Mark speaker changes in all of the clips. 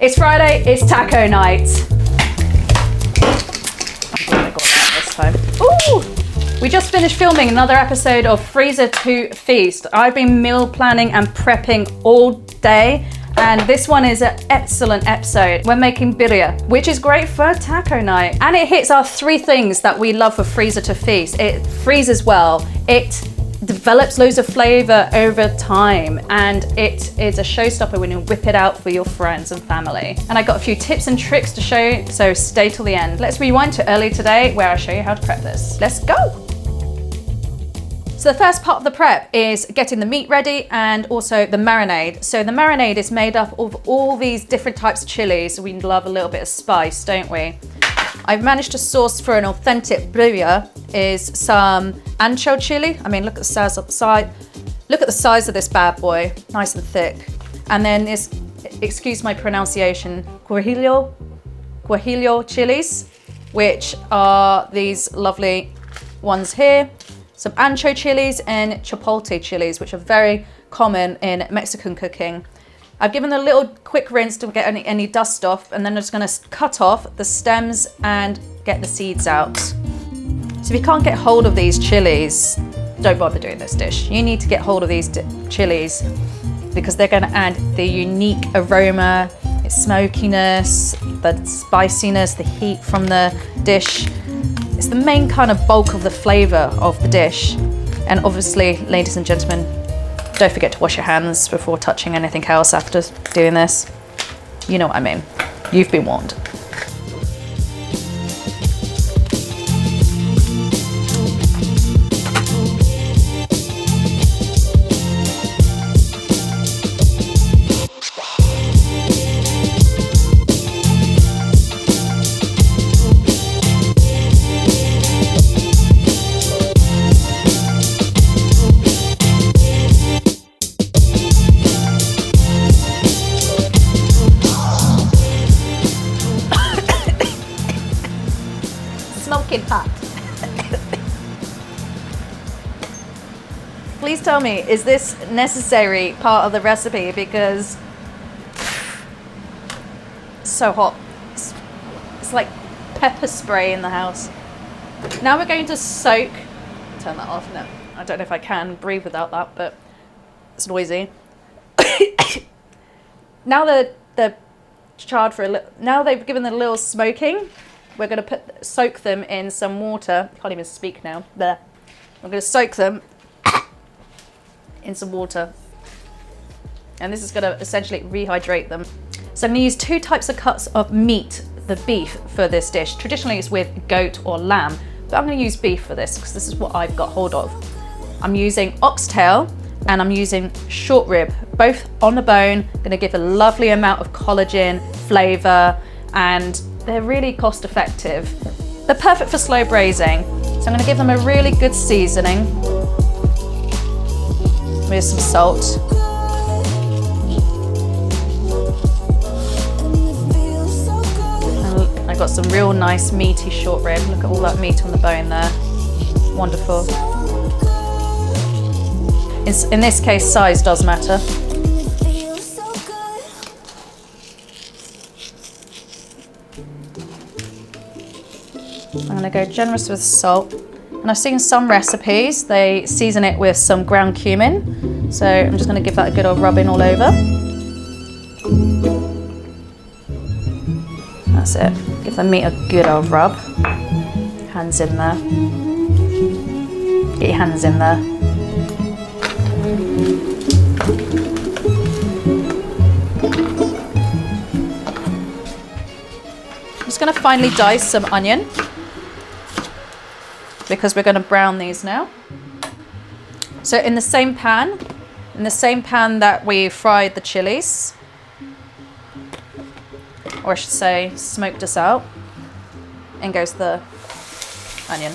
Speaker 1: It's Friday, it's taco night. I got that this time. Ooh! We just finished filming another episode of Freezer to Feast. I've been meal planning and prepping all day, and this one is an excellent episode. We're making birria, which is great for taco night. And it hits our three things that we love for Freezer to Feast. It freezes well, it develops loads of flavor over time, and it is a showstopper when you whip it out for your friends and family. And I got a few tips and tricks to show you, so stay till the end. Let's rewind to early today where I show you how to prep this. Let's go. So the first part of the prep is getting the meat ready and also the marinade. So the marinade is made up of all these different types of chilies. We love a little bit of spice, don't we? I've managed to source for an authentic birria is some ancho chili. I mean, look at the size of the side. Look at the size of this bad boy, nice and thick. And then is, excuse my pronunciation, Guajillo chilies, which are these lovely ones here. Some ancho chilies and Chipotle chilies, which are very common in Mexican cooking. I've given a little quick rinse to get any dust off, and then I'm just gonna cut off the stems and get the seeds out. So if you can't get hold of these chilies, don't bother doing this dish. You need to get hold of these chilies because they're gonna add the unique aroma, its smokiness, the spiciness, the heat from the dish. It's the main kind of bulk of the flavor of the dish. And obviously, ladies and gentlemen, don't forget to wash your hands before touching anything else after doing this. You know what I mean. You've been warned. Smoking hot. Please tell me, is this necessary part of the recipe? Because it's so hot. It's like pepper spray in the house. Now we're going to soak. Turn that off. No, I don't know if I can breathe without that, but it's noisy. Now they're charred for a little. Now they've given the little smoking. We're going to soak them in some water. Can't even speak now. There. We're going to soak them in some water. And this is going to essentially rehydrate them. So I'm going to use two types of cuts of meat, the beef, for this dish. Traditionally it's with goat or lamb, but I'm going to use beef for this because this is what I've got hold of. I'm using oxtail and I'm using shortrib, both on the bone. Going to give a lovely amount of collagen, flavor, and they're really cost effective. They're perfect for slow braising. So I'm gonna give them a really good seasoning with some salt. And I've got some real nice meaty short rib. Look at all that meat on the bone there. Wonderful. In this case, size does matter. I'm going to go generous with salt, and I've seen some recipes they season it with some ground cumin, so I'm just going to give that a good old rubbing all over. That's it. Give the meat a good old rub. Hands in there. Get your hands in there. I'm just going to finely dice some onion, because we're going to brown these now. So in the same pan that we fried the chilies, or I should say smoked us out, in goes the onion.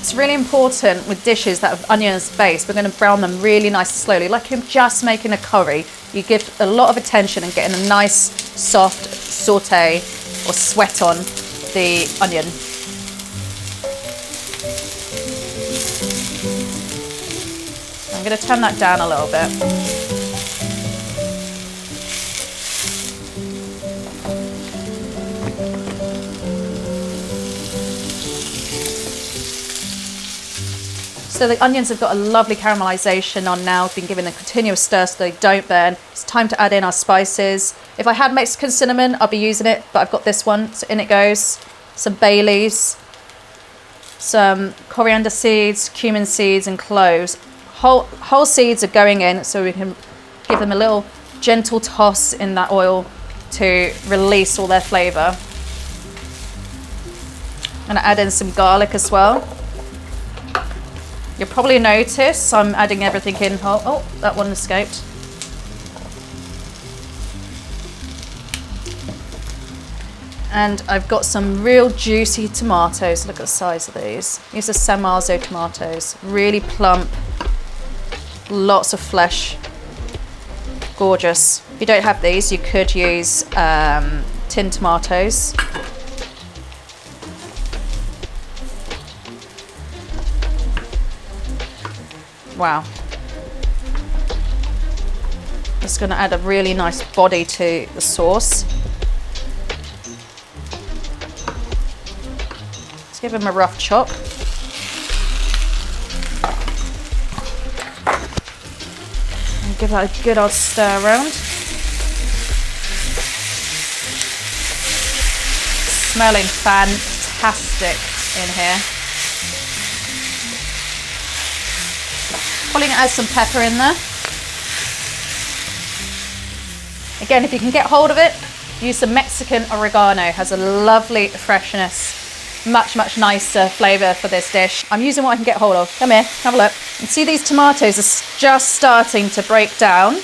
Speaker 1: It's really important with dishes that have onion as base, we're going to brown them really nice and slowly, like you're just making a curry. You give a lot of attention and getting a nice soft saute or sweat on the onion. I'm going to turn that down a little bit. So the onions have got a lovely caramelization on now. I've been giving them a continuous stir so they don't burn. It's time to add in our spices. If I had Mexican cinnamon, I'll be using it, but I've got this one, so in it goes. Some bay leaves, some coriander seeds, cumin seeds, and cloves. Whole seeds are going in, so we can give them a little gentle toss in that oil to release all their flavour. I'm going to add in some garlic as well. You'll probably notice I'm adding everything in whole. Oh, that one escaped. And I've got some real juicy tomatoes. Look at the size of these. These are San Marzo tomatoes. Really plump, lots of flesh. Gorgeous. If you don't have these, you could use tin tomatoes. Wow. It's going to add a really nice body to the sauce. Let's give them a rough chop. And give that a good old stir around. Smelling fantastic in here. Probably going to add some pepper in there. Again, if you can get hold of it, use some Mexican oregano. Has a lovely freshness, much nicer flavour for this dish. I'm using what I can get hold of. Come here, have a look. And see, these tomatoes are just starting to break down.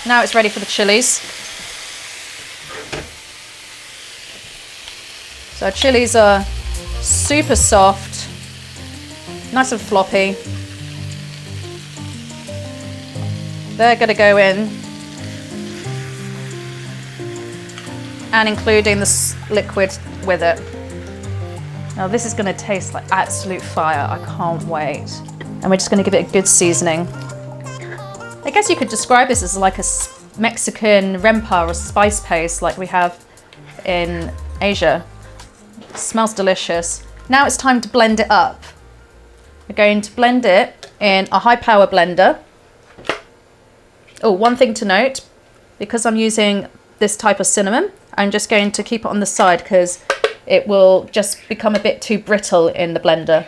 Speaker 1: Now it's ready for the chilies. So our chilies are super soft. Nice and floppy. They're going to go in, and including the liquid with it. Now this is going to taste like absolute fire. I can't wait. And we're just going to give it a good seasoning. I guess you could describe this as like a Mexican rempa or spice paste like we have in Asia. It smells delicious. Now it's time to blend it up. We're going to blend it in a high power blender. Oh, one thing to note, because I'm using this type of cinnamon, I'm just going to keep it on the side because it will just become a bit too brittle in the blender.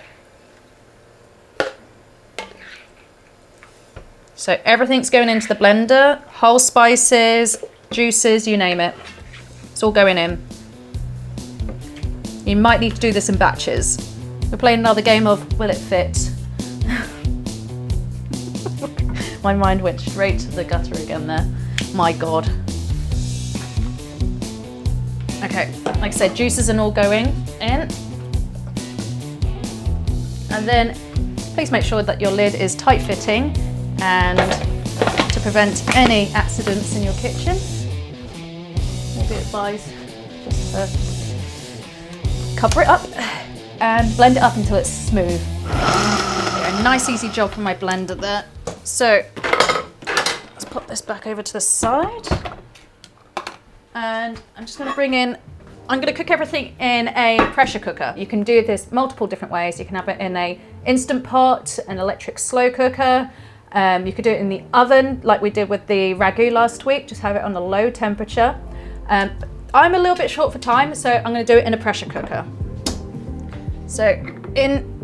Speaker 1: So everything's going into the blender, whole spices, juices, you name it. It's all going in. You might need to do this in batches. We're playing another game of will it fit? My mind went straight to the gutter again there. My God. Okay, like I said, juices are all going in. And then please make sure that your lid is tight fitting and to prevent any accidents in your kitchen. Maybe advise just to cover it up and blend it up until it's smooth. A nice easy job from my blender there. So let's pop this back over to the side. And I'm just going to bring in, I'm going to cook everything in a pressure cooker. You can do this multiple different ways. You can have it in a instant pot, an electric slow cooker. You could do it in the oven like we did with the ragu last week. Just have it on a low temperature. I'm a little bit short for time, so I'm going to do it in a pressure cooker. So in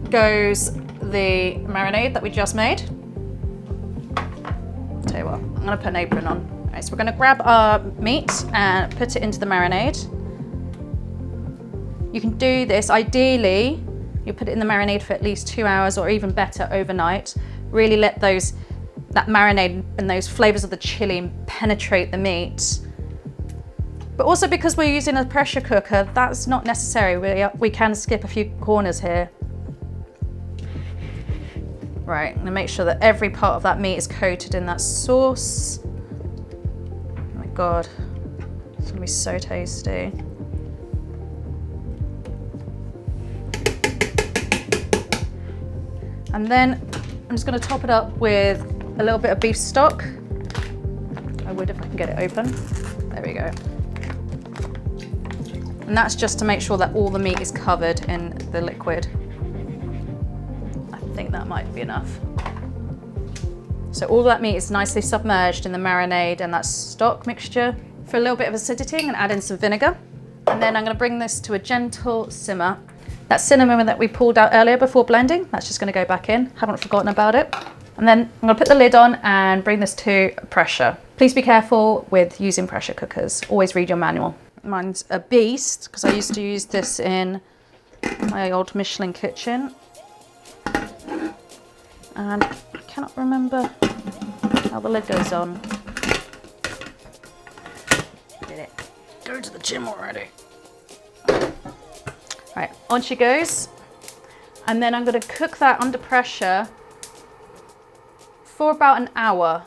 Speaker 1: goes the marinade that we just made. I'll tell you what, I'm going to put an apron on. All right, so we're going to grab our meat and put it into the marinade. You can do this, ideally, you put it in the marinade for at least 2 hours or even better overnight. Really let that marinade and those flavors of the chili penetrate the meat. But also because we're using a pressure cooker, that's not necessary. We can skip a few corners here. Right, I'm gonna make sure that every part of that meat is coated in that sauce. Oh my God, it's gonna be so tasty. And then I'm just gonna top it up with a little bit of beef stock. I would if I can get it open. There we go. And that's just to make sure that all the meat is covered in the liquid. think that might be enough. So all that meat is nicely submerged in the marinade and that stock mixture. For a little bit of acidity, I'm gonna add in some vinegar. And then I'm gonna bring this to a gentle simmer. That cinnamon that we pulled out earlier before blending, that's just gonna go back in. Haven't forgotten about it. And then I'm gonna put the lid on and bring this to pressure. Please be careful with using pressure cookers. Always read your manual. Mine's a beast because I used to use this in my old Michelin kitchen. And I cannot remember how the lid goes on. Did it go to the gym already? Right, on she goes. And then I'm gonna cook that under pressure for about an hour.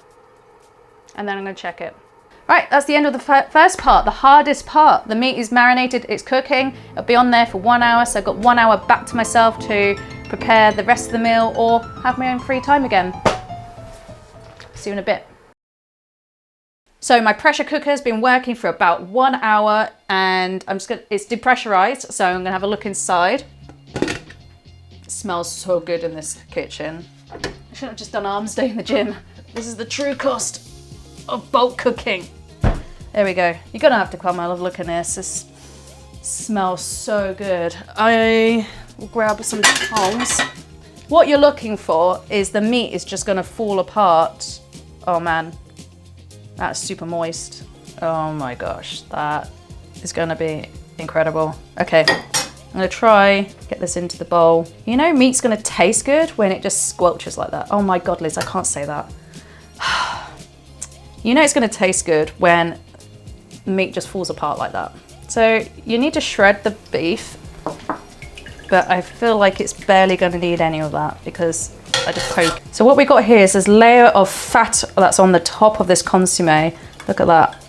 Speaker 1: And then I'm gonna check it. Right, that's the end of the first part, the hardest part. The meat is marinated, it's cooking. It'll be on there for 1 hour, so I've got 1 hour back to myself to prepare the rest of the meal or have my own free time again. See you in a bit. So my pressure cooker has been working for about 1 hour and it's depressurized, so I'm gonna have a look inside. It smells so good in this kitchen. I should have just done arms day in the gym. This is the true cost of bulk cooking. There we go. You're gonna have to come have a look at this. This smells so good. I will grab some tongs. What you're looking for is the meat is just gonna fall apart. Oh man, that's super moist. Oh my gosh, that is gonna be incredible. Okay, I'm gonna try get this into the bowl. You know, meat's gonna taste good when it just squelches like that. Oh my God, Liz, I can't say that. You know it's gonna taste good when meat just falls apart like that. So you need to shred the beef, but I feel like it's barely gonna need any of that because I just poke. So what we got here is this layer of fat that's on the top of this consommé. Look at that,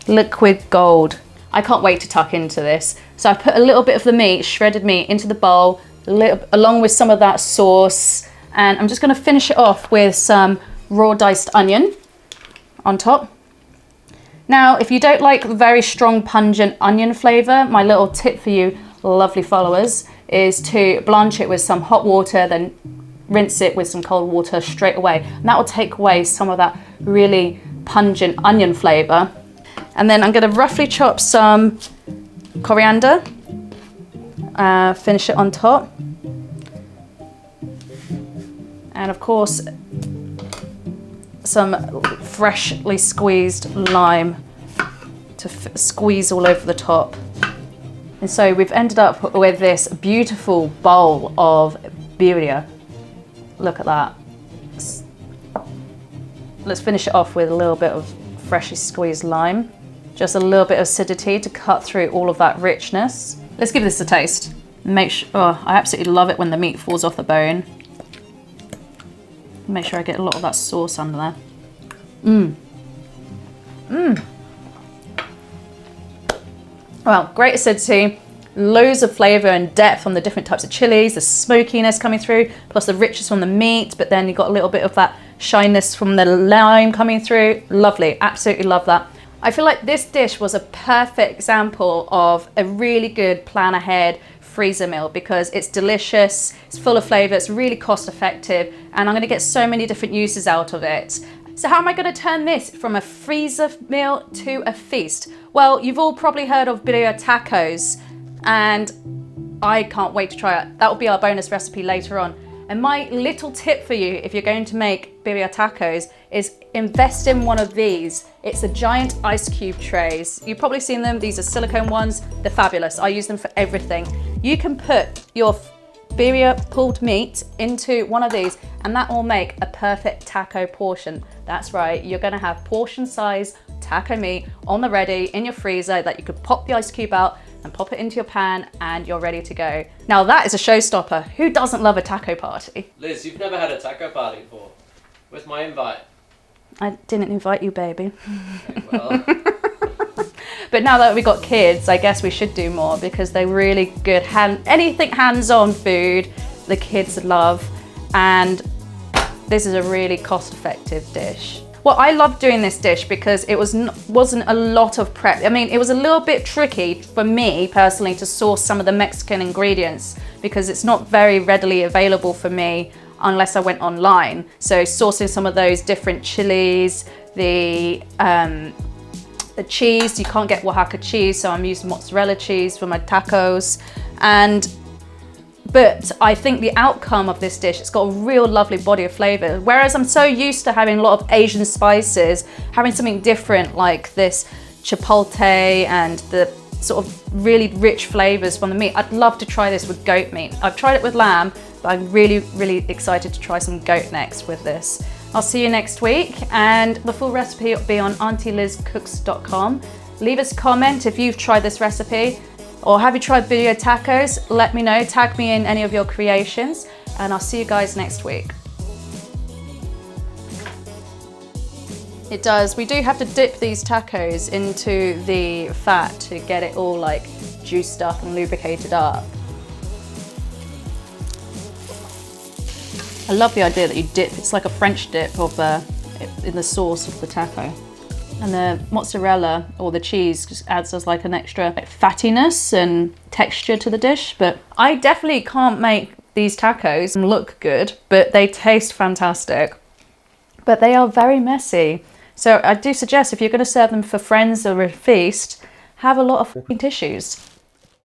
Speaker 1: liquid gold. I can't wait to tuck into this. So I put a little bit of the meat, shredded meat, into the bowl, along with some of that sauce. And I'm just gonna finish it off with some raw diced onion on top. Now, if you don't like the very strong pungent onion flavor, my little tip for you lovely followers is to blanch it with some hot water, then rinse it with some cold water straight away. And that will take away some of that really pungent onion flavor. And then I'm gonna roughly chop some coriander, finish it on top. And of course, some freshly squeezed lime to squeeze all over the top. And so we've ended up with this beautiful bowl of birria. Look at that. Let's finish it off with a little bit of freshly squeezed lime. Just a little bit of acidity to cut through all of that richness. Let's give this a taste. Make sure, oh, I absolutely love it when the meat falls off the bone. Make sure I get a lot of that sauce under there. Well, great acidity, loads of flavor and depth on the different types of chilies, the smokiness coming through, plus the richness from the meat, but then you got a little bit of that shyness from the lime coming through. Lovely, absolutely love that. I feel like this dish was a perfect example of a really good plan ahead freezer meal because it's delicious, it's full of flavor, it's really cost effective, and I'm gonna get so many different uses out of it. So how am I gonna turn this from a freezer meal to a feast? Well, you've all probably heard of birria tacos, and I can't wait to try it. That will be our bonus recipe later on. And my little tip for you, if you're going to make birria tacos, is invest in one of these. It's the giant ice cube trays. You've probably seen them. These are silicone ones. They're fabulous. I use them for everything. You can put your birria pulled meat into one of these and that will make a perfect taco portion. That's right, you're gonna have portion size taco meat on the ready in your freezer that you could pop the ice cube out and pop it into your pan and you're ready to go. Now that is a showstopper. Who doesn't love a taco party?
Speaker 2: Liz, you've never had a taco party before. Where's my invite?
Speaker 1: I didn't invite you, baby.
Speaker 2: Okay, well.
Speaker 1: But now that we've got kids, I guess we should do more because they're really good. Anything hands-on food, the kids love. And this is a really cost-effective dish. Well, I love doing this dish because it wasn't a lot of prep. I mean, it was a little bit tricky for me personally to source some of the Mexican ingredients because it's not very readily available for me. unless I went online. So sourcing some of those different chilies, the cheese, you can't get Oaxaca cheese, so I'm using mozzarella cheese for my tacos. But I think the outcome of this dish, it's got a real lovely body of flavor. Whereas I'm so used to having a lot of Asian spices, having something different like this chipotle and the sort of really rich flavors from the meat. I'd love to try this with goat meat. I've tried it with lamb, but I'm really, really excited to try some goat next with this. I'll see you next week, and the full recipe will be on auntielizcooks.com. Leave us a comment if you've tried this recipe, or have you tried birria tacos? Let me know, tag me in any of your creations, and I'll see you guys next week. It does, we do have to dip these tacos into the fat to get it all like juiced up and lubricated up. I love the idea that you dip, it's like a French dip of in the sauce of the taco. And the mozzarella or the cheese just adds as like an extra fattiness and texture to the dish. But I definitely can't make these tacos look good, but they taste fantastic. But they are very messy. So I do suggest if you're going to serve them for friends or a feast, have a lot of tissues.